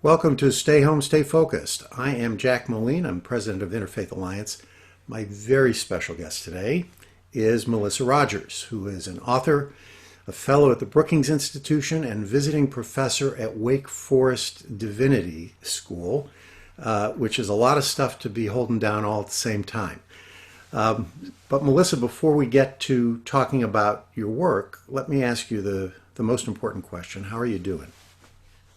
Welcome to Stay Home, Stay Focused. I am Jack Moline. I'm president of Interfaith Alliance. My very special guest today is Melissa Rogers, who is an author, a fellow at the Brookings Institution, and visiting professor at Wake Forest Divinity School, which is a lot of stuff to be holding down all at the same time. But Melissa, before we get to talking about your work, let me ask you the most important question. How are you doing?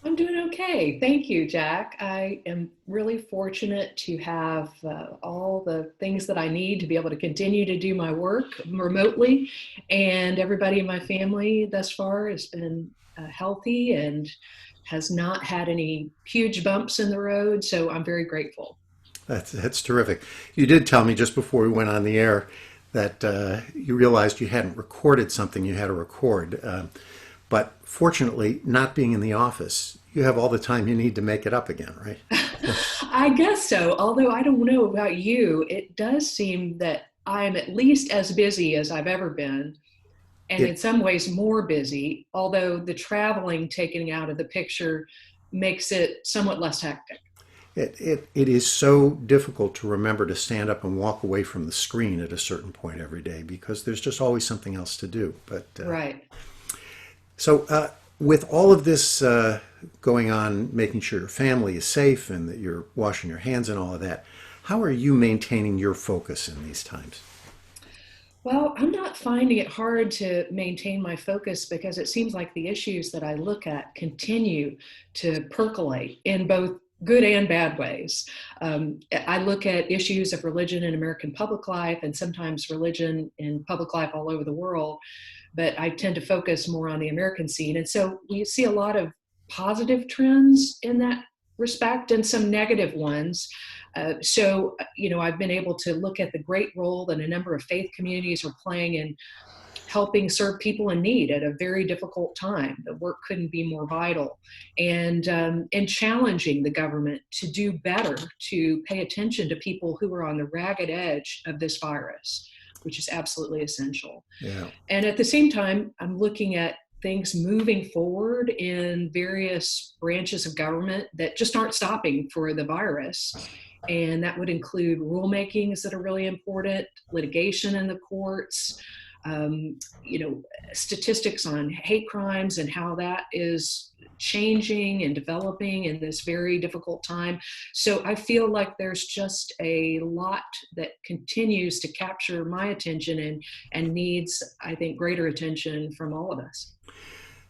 I'm doing okay. Thank you, Jack. I am really fortunate to have all the things that I need to be able to continue to do my work remotely. And everybody in my family thus far has been healthy and has not had any huge bumps in the road. So I'm very grateful. That's terrific. You did tell me just before we went on the air that you realized you hadn't recorded something you had to record. But fortunately, not being in the office, you have all the time you need to make it up again, right? I guess so. Although I don't know about you, it does seem that I'm at least as busy as I've ever been, and in It some ways more busy, although the traveling taken out of the picture makes it somewhat less hectic. it is so difficult to remember to stand up and walk away from the screen at a certain point every day because there's just always something else to do. But Right. with all of this going on, making sure your family is safe and that you're washing your hands and all of that, how are you maintaining your focus in these times? Well, I'm not finding it hard to maintain my focus because it seems like the issues that I look at continue to percolate in both good and bad ways. I look at issues of religion in American public life and sometimes religion in public life all over the world, but I tend to focus more on the American scene. And so we see a lot of positive trends in that respect and some negative ones. I've been able to look at the great role that a number of faith communities are playing in helping serve people in need at a very difficult time. The work couldn't be more vital, and challenging the government to do better, to pay attention to people who are on the ragged edge of this virus, which is absolutely essential. Yeah. And at the same time, I'm looking at things moving forward in various branches of government that just aren't stopping for the virus. And that would include rulemakings that are really important, litigation in the courts, um, you know, statistics on hate crimes and how that is changing and developing in this very difficult time. So I feel like there's just a lot that continues to capture my attention and needs, I think, greater attention from all of us.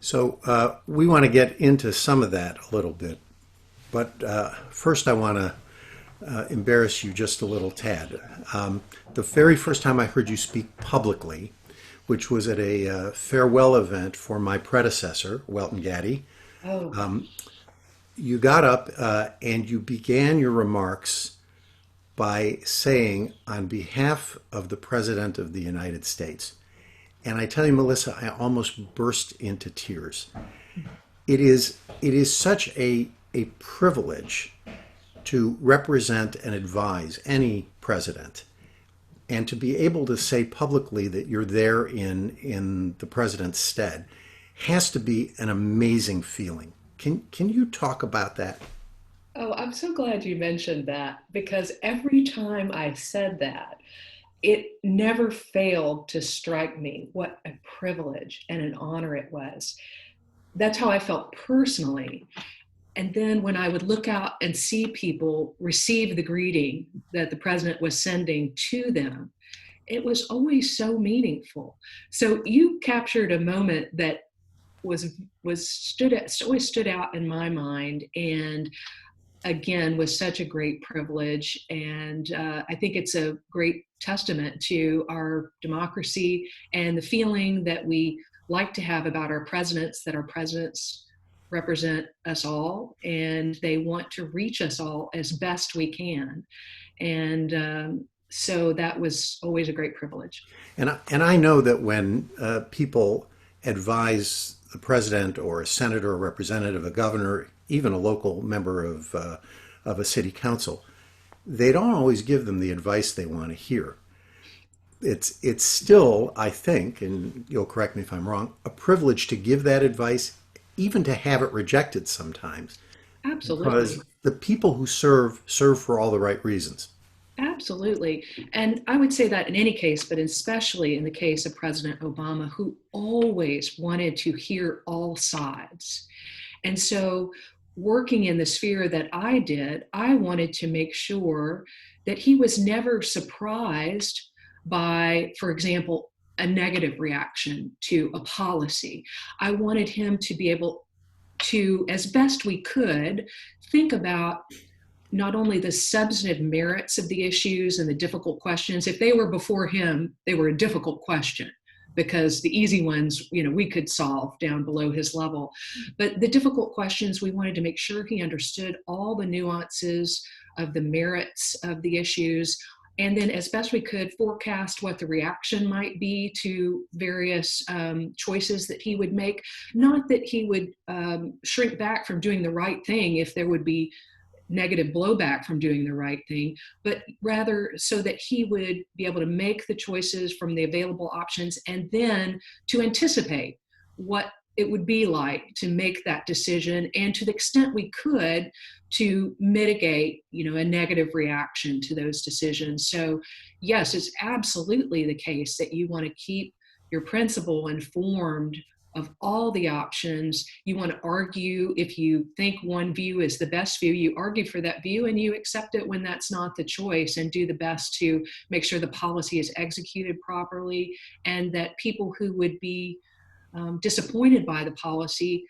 So we want to get into some of that a little bit, but first I want to embarrass you just a little tad. The very first time I heard you speak publicly, which was at a farewell event for my predecessor, Welton Gaddy, Oh, you got up and you began your remarks by saying, on behalf of the President of the United States. And I tell you, Melissa, I almost burst into tears. It is such a privilege to represent and advise any president and to be able to say publicly that you're there in the president's stead has to be an amazing feeling. Can you talk about that? oh, I'm so glad you mentioned that because every time I said that, it never failed to strike me what a privilege and an honor it was. That's how I felt personally. And then when I would look out and see people receive the greeting that the president was sending to them, it was always so meaningful. So you captured a moment that was always stood out in my mind, and again was such a great privilege. And I think it's a great testament to our democracy and the feeling that we like to have about our presidents, that our presidents represent us all and they want to reach us all as best we can. And so that was always a great privilege. And I know that when people advise the president or a senator, a representative, a governor, even a local member of a city council, they don't always give them the advice they want to hear. It's still, I think, and you'll correct me if I'm wrong, a privilege to give that advice, even to have it rejected sometimes. because Absolutely. the people who serve for all the right reasons. Absolutely. And I would say that in any case, but especially in the case of President Obama, who always wanted to hear all sides. And so, working in the sphere that I did, I wanted to make sure that he was never surprised by, for example, a negative reaction to a policy. I wanted him to be able to, as best we could, think about not only the substantive merits of the issues and the difficult questions. If they were before him, they were a difficult question because the easy ones, we could solve down below his level. But the difficult questions, we wanted to make sure he understood all the nuances of the merits of the issues. And then, as best we could, forecast what the reaction might be to various choices that he would make. Not that he would shrink back from doing the right thing if there would be negative blowback from doing the right thing, but rather so that he would be able to make the choices from the available options and then to anticipate what it would be like to make that decision, and to the extent we could to mitigate a negative reaction to those decisions. So yes, it's absolutely the case that you want to keep your principal informed of all the options. You want to argue. If you think one view is the best view, you argue for that view and you accept it when that's not the choice, and do the best to make sure the policy is executed properly, and that people who would be disappointed by the policy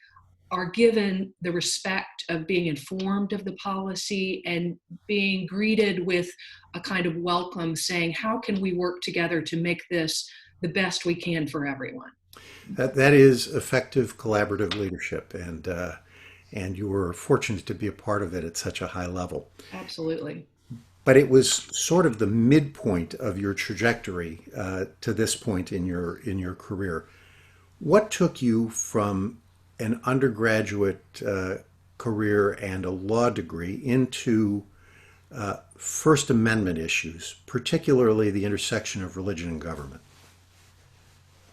are given the respect of being informed of the policy and being greeted with a kind of welcome, saying, how can we work together to make this the best we can for everyone? That is effective collaborative leadership, and you were fortunate to be a part of it at such a high level. Absolutely. But it was sort of the midpoint of your trajectory to this point in your career. What took you from an undergraduate career and a law degree into First Amendment issues, particularly the intersection of religion and government?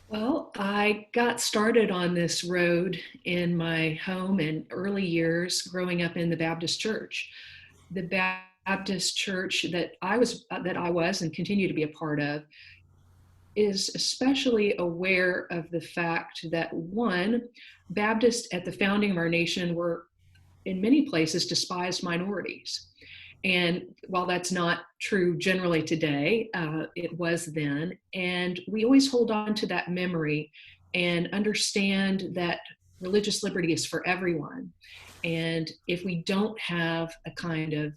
Well, I got started on this road in my home and early years growing up in the Baptist church. The Baptist church that I was and continue to be a part of is especially aware of the fact that, one, Baptists at the founding of our nation were in many places despised minorities. And while that's not true generally today, it was then. And we always hold on to that memory and understand that religious liberty is for everyone. And if we don't have a kind of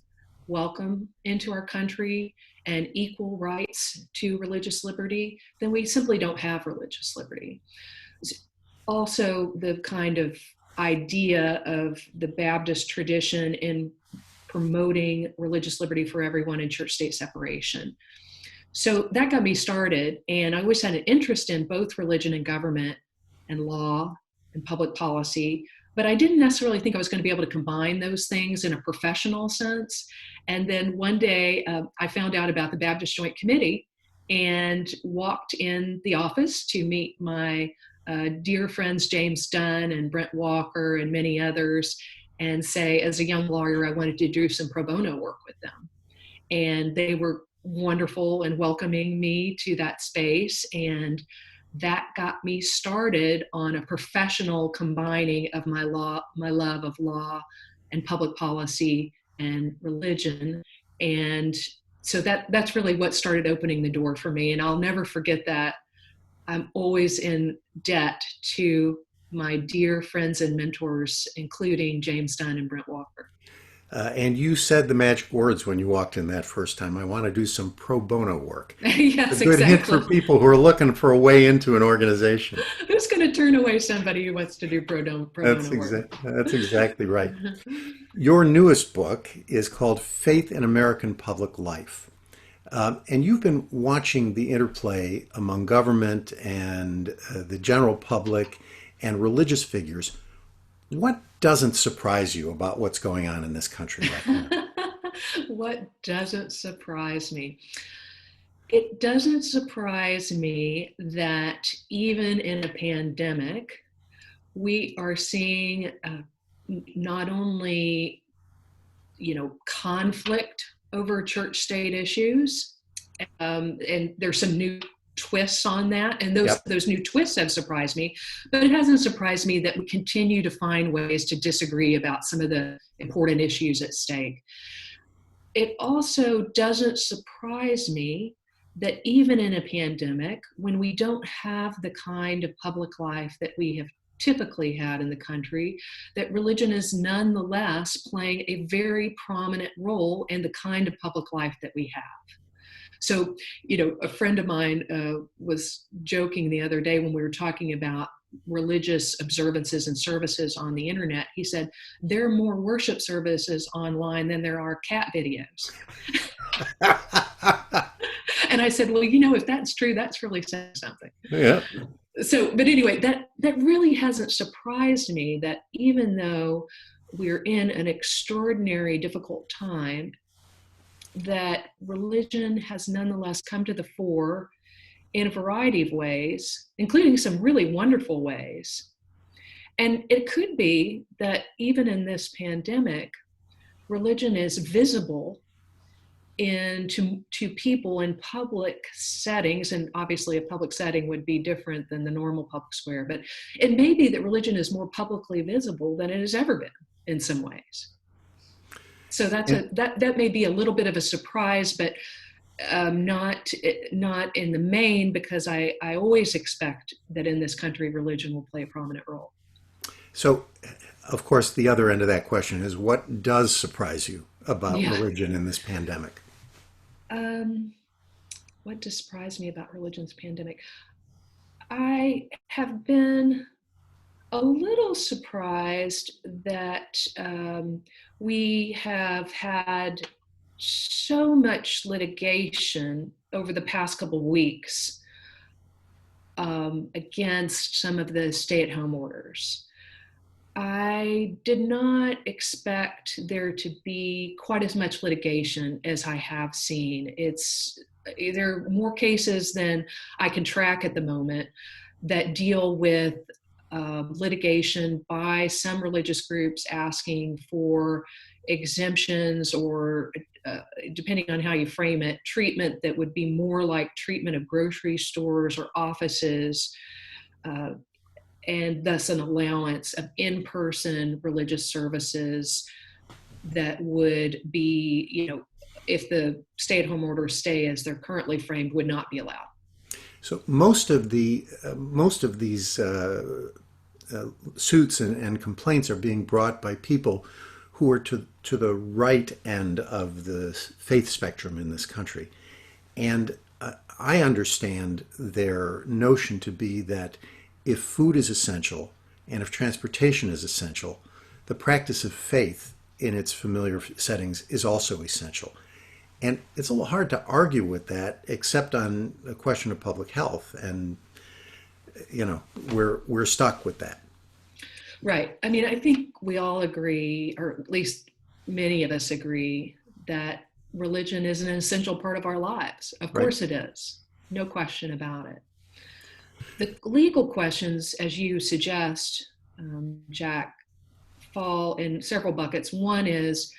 welcome into our country and equal rights to religious liberty, then we simply don't have religious liberty. Also, the kind of idea of the Baptist tradition in promoting religious liberty for everyone and church-state separation. So that got me started, and I always had an interest in both religion and government and law and public policy, but I didn't necessarily think I was going to be able to combine those things in a professional sense. And then one day I found out about the Baptist Joint Committee and walked in the office to meet my dear friends James Dunn and Brent Walker and many others, and say, as a young lawyer, I wanted to do some pro bono work with them. And they were wonderful and welcoming me to that space. And that got me started on a professional combining of my love of law and public policy and religion. And so that's really what started opening the door for me. And I'll never forget that. I'm always in debt to my dear friends and mentors, including James Dunn and Brent Walker. And you said the magic words when you walked in that first time. I want to do some pro bono work. A Yes, good hint for exactly. people who are looking for a way into an organization. Who's going to turn away somebody who wants to do pro bono work? That's exactly right. Your newest book is called Faith in American Public Life. And you've been watching the interplay among government and the general public and religious figures. What doesn't surprise you about what's going on in this country right now? What doesn't surprise me? It doesn't surprise me that even in a pandemic, we are seeing not only, conflict over church-state issues, and there's some new twists on that, and Yep. those new twists have surprised me, but it hasn't surprised me that we continue to find ways to disagree about some of the important issues at stake. It also doesn't surprise me that even in a pandemic, when we don't have the kind of public life that we have typically had in the country, that religion is nonetheless playing a very prominent role in the kind of public life that we have. So, a friend of mine was joking the other day when we were talking about religious observances and services on the internet. He said, there are more worship services online than there are cat videos. And I said, well, if that's true, that's really saying something. Yeah. So, but anyway, that really hasn't surprised me, that even though we're in an extraordinary, difficult time, that religion has nonetheless come to the fore in a variety of ways, including some really wonderful ways. And it could be that even in this pandemic, religion is visible to people in public settings, and obviously a public setting would be different than the normal public square, but it may be that religion is more publicly visible than it has ever been in some ways. So that may be a little bit of a surprise, but not in the main, because I always expect that in this country religion will play a prominent role. So, of course, the other end of that question is, what does surprise you about religion in this pandemic? What does surprise me about religion's pandemic? I have been a little surprised that we have had so much litigation over the past couple of weeks against some of the stay-at-home orders. I did not expect there to be quite as much litigation as I have seen. There are more cases than I can track at the moment that deal with litigation by some religious groups asking for exemptions or, depending on how you frame it, treatment that would be more like treatment of grocery stores or offices, and thus an allowance of in-person religious services that would be, if the stay-at-home orders stay as they're currently framed, would not be allowed. So most of these suits and complaints are being brought by people who are to the right end of the faith spectrum in this country. And I understand their notion to be that if food is essential and if transportation is essential, the practice of faith in its familiar settings is also essential. And it's a little hard to argue with that, except on a question of public health. And, we're stuck with that. Right. I mean, I think we all agree, or at least many of us agree, that religion is an essential part of our lives. Of course it is. No question about it. The legal questions, as you suggest, Jack, fall in several buckets. One is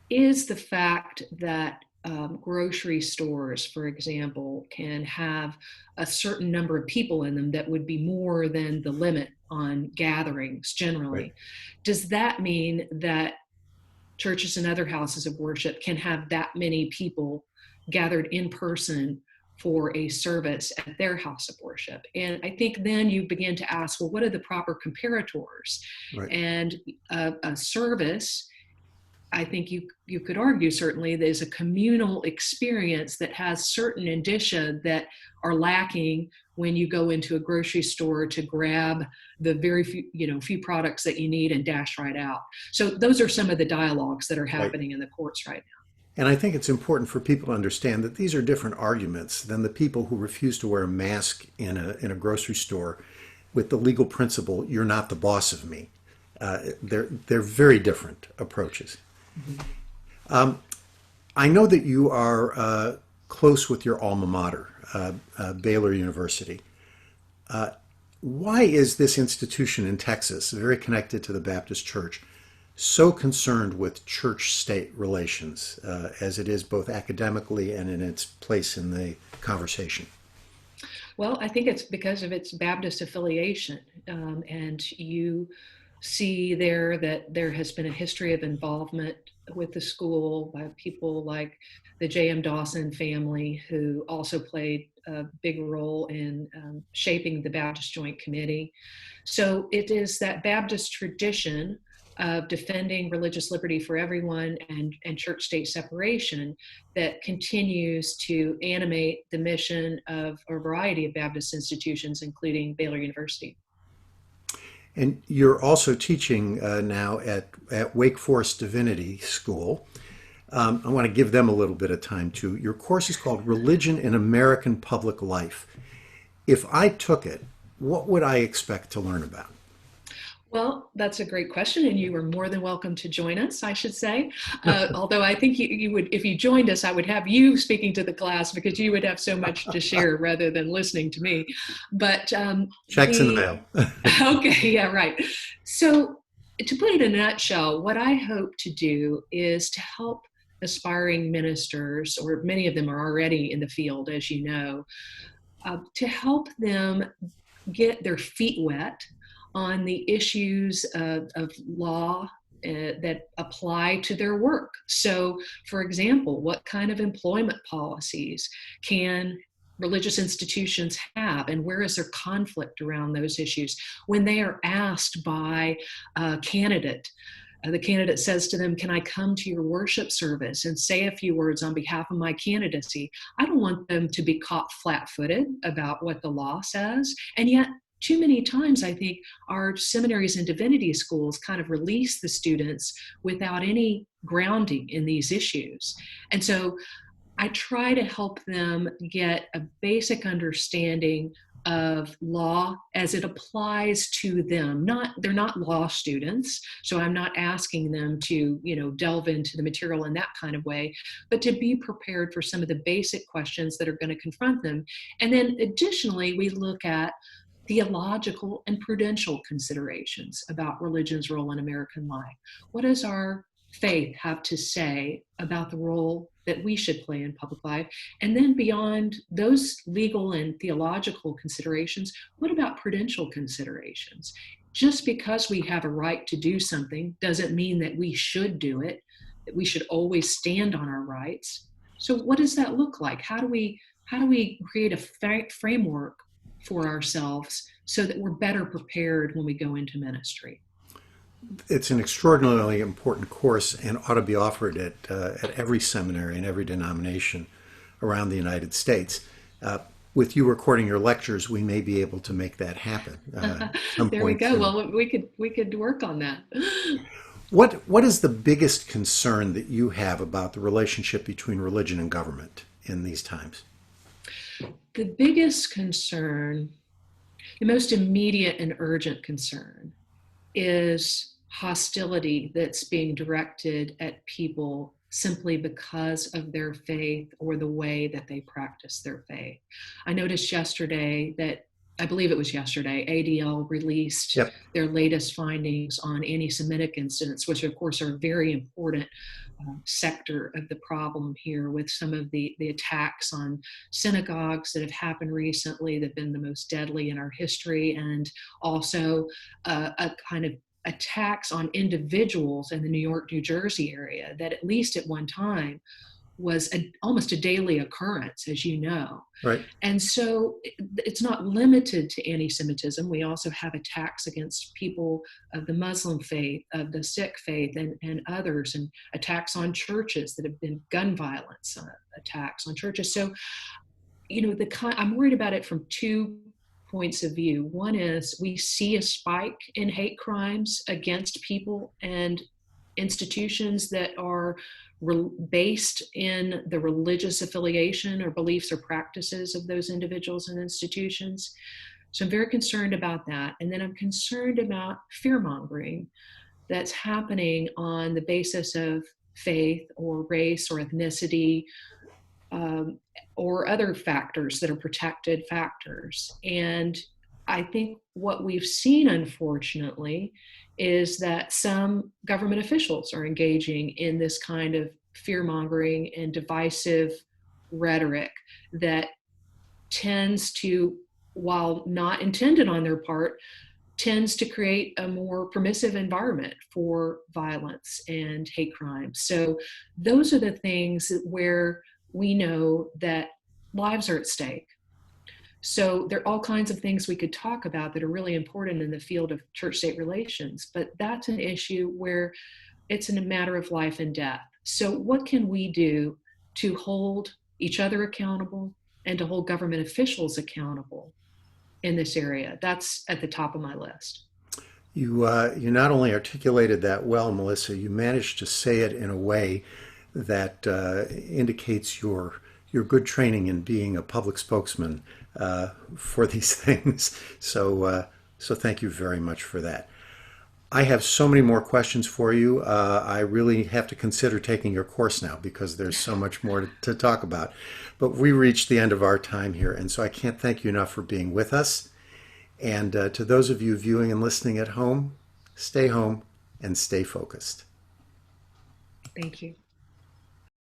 the fact that grocery stores, for example, can have a certain number of people in them that would be more than the limit on gatherings generally. Right. Does that mean that churches and other houses of worship can have that many people gathered in person for a service at their house of worship? And I think then you begin to ask, well, what are the proper comparators? Right. And a service, I think you could argue certainly there's a communal experience that has certain indicia that are lacking when you go into a grocery store to grab the very few products that you need and dash right out. So those are some of the dialogues that are happening in the courts right now. And I think it's important for people to understand that these are different arguments than the people who refuse to wear a mask in a grocery store with the legal principle, you're not the boss of me. They're very different approaches. Mm-hmm. I know that you are close with your alma mater, Baylor University. Why is this institution in Texas, very connected to the Baptist Church, so concerned with church-state relations as it is both academically and in its place in the conversation? Well, I think it's because of its Baptist affiliation. And you see there that there has been a history of involvement with the school by people like the J.M. Dawson family, who also played a big role in shaping the Baptist Joint Committee. So it is that Baptist tradition of defending religious liberty for everyone and church state separation that continues to animate the mission of a variety of Baptist institutions, including Baylor University. And you're also teaching now at Wake Forest Divinity School. I want to give them a little bit of time too. Your course is called Religion in American Public Life. If I took it, what would I expect to learn about? Well, that's a great question, and you were more than welcome to join us, I should say. Although I think you would, if you joined us, I would have you speaking to the class because you would have so much to share rather than listening to me. But Checks in the mail. Okay, yeah, right. So to put it in a nutshell, what I hope to do is to help aspiring ministers, or many of them are already in the field, as you know, to help them get their feet wet on the issues of law that apply to their work. So, for example, what kind of employment policies can religious institutions have, and where is there conflict around those issues when they are asked by a candidate? The candidate says to them, "Can I come to your worship service and say a few words on behalf of my candidacy?" I don't want them to be caught flat-footed about what the law says. And yet, too many times, I think, our seminaries and divinity schools kind of release the students without any grounding in these issues. And so I try to help them get a basic understanding of law as it applies to them. They're not law students, so I'm not asking them to, delve into the material in that kind of way, but to be prepared for some of the basic questions that are going to confront them. And then additionally, we look at theological and prudential considerations about religion's role in American life. What does our faith have to say about the role that we should play in public life? And then beyond those legal and theological considerations, what about prudential considerations? Just because we have a right to do something doesn't mean that we should do it, that we should always stand on our rights. So what does that look like? How do we create a framework for ourselves so that we're better prepared when we go into ministry? It's an extraordinarily important course and ought to be offered at every seminary and every denomination around the United States. With you recording your lectures, we may be able to make that happen. There we go. Soon. Well, we could work on that. What is the biggest concern that you have about the relationship between religion and government in these times? The biggest concern, the most immediate and urgent concern, is hostility that's being directed at people simply because of their faith or the way that they practice their faith. I noticed yesterday I believe it was yesterday, ADL released their latest findings on anti-Semitic incidents, which of course are a very important sector of the problem here, with some of the attacks on synagogues that have happened recently that have been the most deadly in our history, and also a kind of attacks on individuals in the New York, New Jersey area that at least at one time was almost a daily occurrence, as you know. Right. And so it's not limited to anti-Semitism. We also have attacks against people of the Muslim faith, of the Sikh faith, and others, and attacks on churches that have been gun violence, attacks on churches. So, I'm worried about it from two points of view. One is we see a spike in hate crimes against people and institutions that are based in the religious affiliation or beliefs or practices of those individuals and institutions. So I'm very concerned about that. And then I'm concerned about fear-mongering that's happening on the basis of faith or race or ethnicity, or other factors that are protected factors. And I think what we've seen, unfortunately, is that some government officials are engaging in this kind of fear mongering and divisive rhetoric that tends to, while not intended on their part, tends to create a more permissive environment for violence and hate crimes. So those are the things where we know that lives are at stake. So there are all kinds of things we could talk about that are really important in the field of church-state relations, but that's an issue where it's a matter of life and death. So what can we do to hold each other accountable and to hold government officials accountable in this area? That's at the top of my list. You not only articulated that well, Melissa, you managed to say it in a way that indicates your good training in being a public spokesman for these things. So thank you very much for that. I have so many more questions for you. I really have to consider taking your course now because there's so much more to talk about. But we reached the end of our time here, and so I can't thank you enough for being with us. And to those of you viewing and listening at home and stay focused. Thank you.